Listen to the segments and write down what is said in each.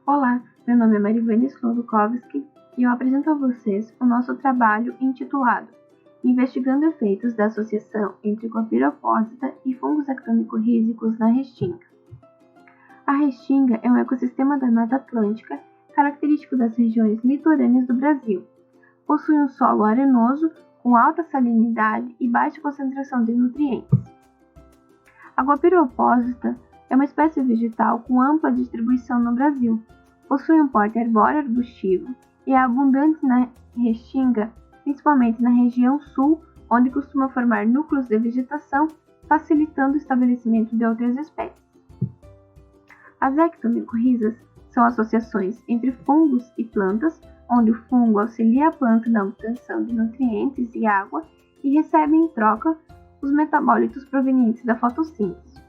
Olá, meu nome é Marivane Slodukowski e eu apresento a vocês o nosso trabalho intitulado Investigando efeitos da associação entre Copiropósita e fungos actomicorrízicos na Restinga. A Restinga é um ecossistema da Mata Atlântica característico das regiões litorâneas do Brasil. Possui um solo arenoso com alta salinidade e baixa concentração de nutrientes. A Copiropósita é uma espécie vegetal com ampla distribuição no Brasil. Possui um porte arbóreo arbustivo e é abundante na Restinga, principalmente na região sul, onde costuma formar núcleos de vegetação, facilitando o estabelecimento de outras espécies. As ectomicorrizas são associações entre fungos e plantas, onde o fungo auxilia a planta na obtenção de nutrientes e água e recebe em troca os metabólitos provenientes da fotossíntese.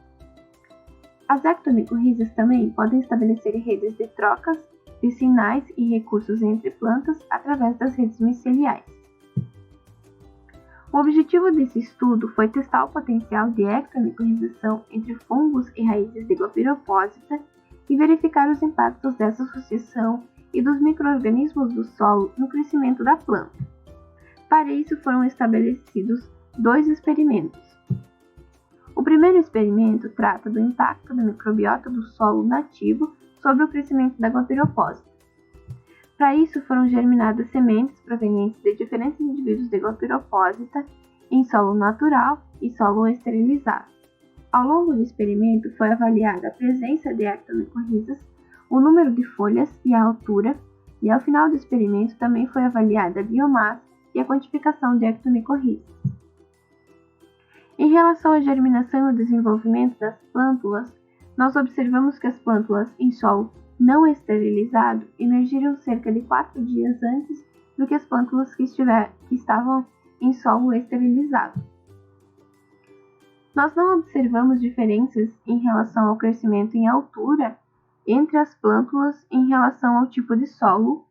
As ectomicorrizas também podem estabelecer redes de trocas de sinais e recursos entre plantas através das redes miceliais. O objetivo desse estudo foi testar o potencial de ectomicorrização entre fungos e raízes de Copiropósita e verificar os impactos dessa associação e dos micro-organismos do solo no crescimento da planta. Para isso foram estabelecidos 2 experimentos. O primeiro experimento trata do impacto da microbiota do solo nativo sobre o crescimento da Copiropósita. Para isso foram germinadas sementes provenientes de diferentes indivíduos de Copiropósita em solo natural e solo esterilizado. Ao longo do experimento foi avaliada a presença de ectomicorrizas, o número de folhas e a altura, e ao final do experimento também foi avaliada a biomassa e a quantificação de ectomicorrizas. Em relação à germinação e ao desenvolvimento das plântulas, nós observamos que as plântulas em solo não esterilizado emergiram cerca de 4 dias antes do que as plântulas que estavam em solo esterilizado. Nós não observamos diferenças em relação ao crescimento em altura entre as plântulas em relação ao tipo de solo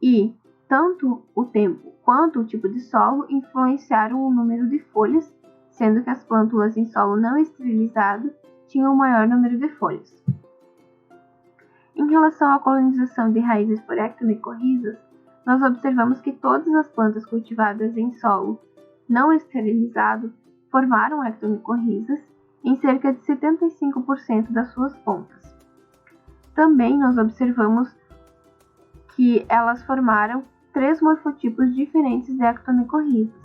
e tanto o tempo quanto o tipo de solo influenciaram o número de folhas, sendo que as plântulas em solo não esterilizado tinham um maior número de folhas. Em relação à colonização de raízes por ectomicorrizas, nós observamos que todas as plantas cultivadas em solo não esterilizado formaram ectomicorrizas em cerca de 75% das suas pontas. Também nós observamos que elas formaram 3 morfotipos diferentes de ectomicorrizas.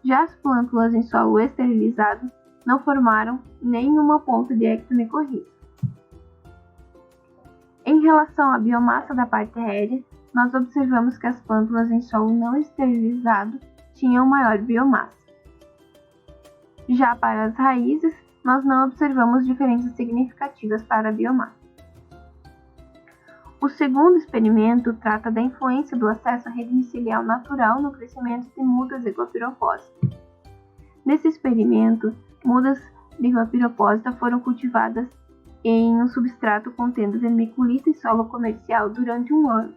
Já as plântulas em solo esterilizado não formaram nenhuma ponta de ectomicorriza. Em relação à biomassa da parte aérea, nós observamos que as plântulas em solo não esterilizado tinham maior biomassa. Já para as raízes, nós não observamos diferenças significativas para a biomassa. O segundo experimento trata da influência do acesso à rede micelial natural no crescimento de mudas de Copiropósita. Nesse experimento, mudas de Copiropósita foram cultivadas em um substrato contendo vermiculita e solo comercial durante 1 ano.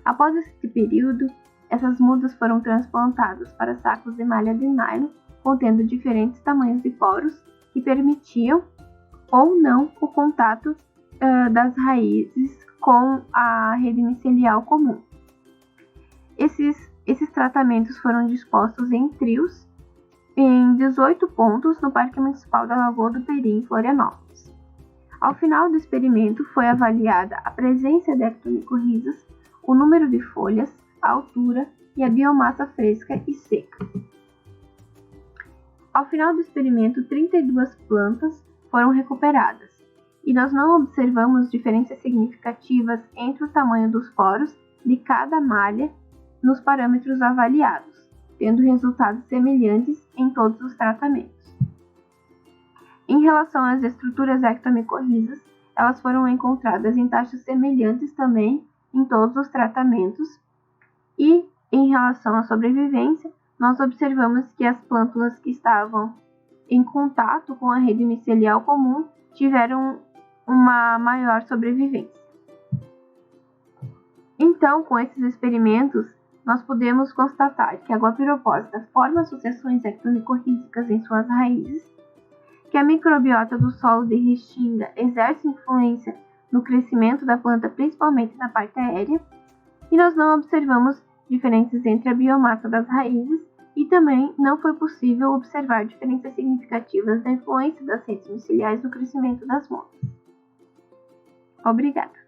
Após esse período, essas mudas foram transplantadas para sacos de malha de nylon contendo diferentes tamanhos de poros que permitiam ou não o contato das raízes com a rede micelial comum. Esses tratamentos foram dispostos em trios em 18 pontos no Parque Municipal da Lagoa do Peri, em Florianópolis. Ao final do experimento foi avaliada a presença de ectomicorrizas, o número de folhas, a altura e a biomassa fresca e seca. Ao final do experimento, 32 plantas foram recuperadas, e nós não observamos diferenças significativas entre o tamanho dos poros de cada malha nos parâmetros avaliados, tendo resultados semelhantes em todos os tratamentos. Em relação às estruturas ectomicorrizas, elas foram encontradas em taxas semelhantes também em todos os tratamentos, e em relação à sobrevivência, nós observamos que as plântulas que estavam em contato com a rede micelial comum tiveram uma maior sobrevivência. Então, com esses experimentos, nós podemos constatar que a Copiropósita forma associações ectomicorrízicas em suas raízes, que a microbiota do solo de Restinga exerce influência no crescimento da planta, principalmente na parte aérea, e nós não observamos diferenças entre a biomassa das raízes e também não foi possível observar diferenças significativas da influência das redes miceliais no crescimento das motas. Obrigada!